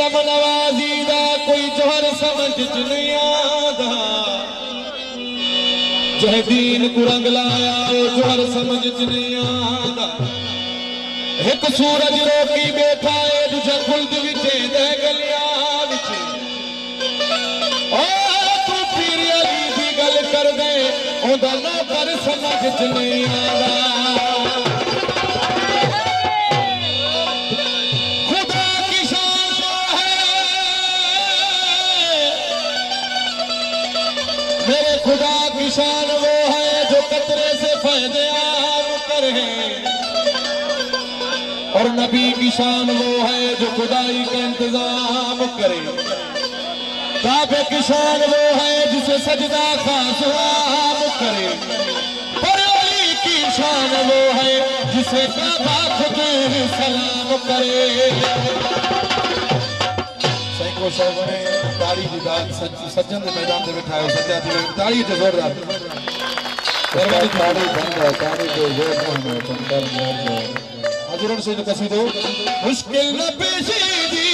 करम नवाजी दा कोई जोहर समझ च नहीं आदा जह दीन को रंग लाया वो जोहर समझ च नहीं आदा एक सूरज रोकी बैठा है तुझे खुल्द विचे दे गलिया विचे ओ तू पीर अली दी गल कर दे ओदा ना कर समझ च नहीं आदा मेरे खुदा की शान वो है जो कतरे से फायदे आम करे और नबी की शान वो है जो खुदाई का इंतजाम करे काबे की शान वो है जिसे सजदा खास आम करे पर अली की शान वो है जिसे काबा खुद सलाम करे ताड़ी की दाल सज्जन के मैदान में बिठायो सच्चा थी ताड़ी जो जोरदार ताड़ी बंद है ताड़ी जो जोर है संकर में हजरत से कसीदो मुश्किल न पेशी दी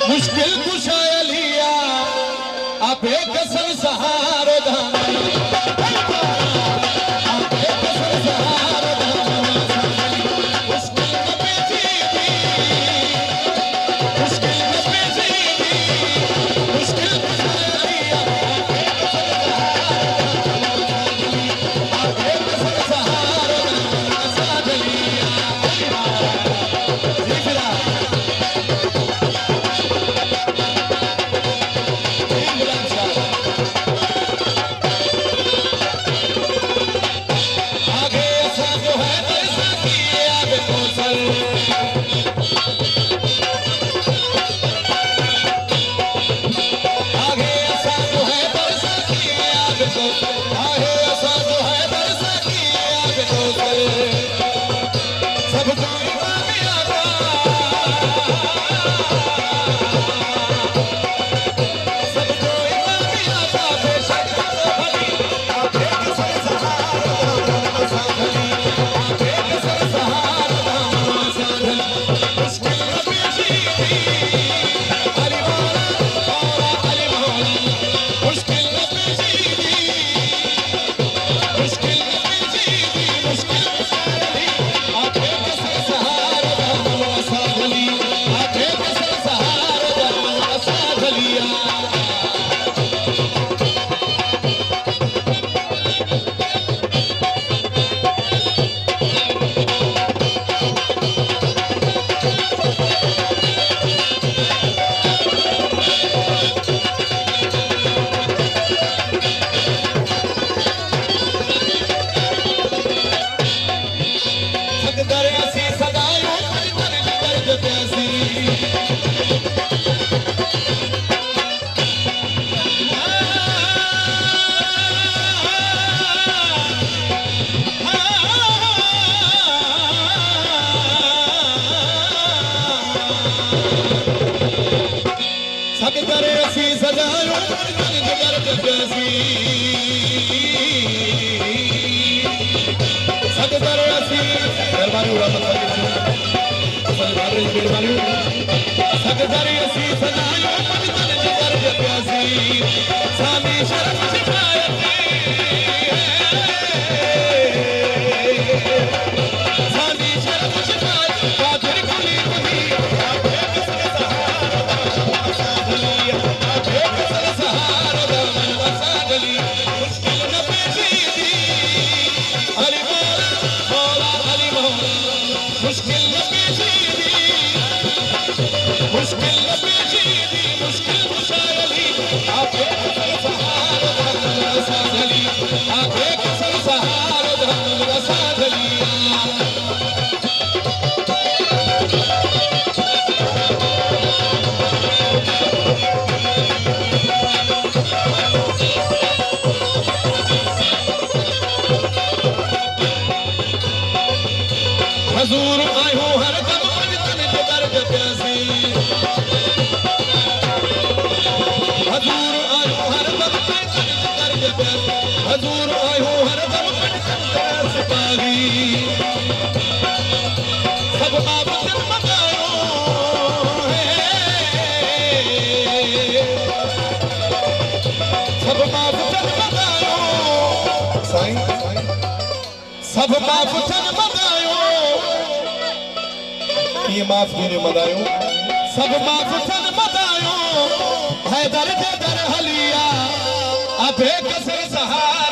मुश्किल कुशा लिया आप एक संसार धाम हजूर आयो हर दम पंजतन जो दर्द प्यासी हजूर आयो हर दम पंजतन जो दर्द प्यासी हजूर आयो हर दम पंजतन प्यास पागी सब बाबत मगायो है साईं सब माफ़ थियन मदायो ये माफ़ कीने मदायो सब माफ़ थियन मदायो हैदर जे दर हलिया अबे कसर सहारा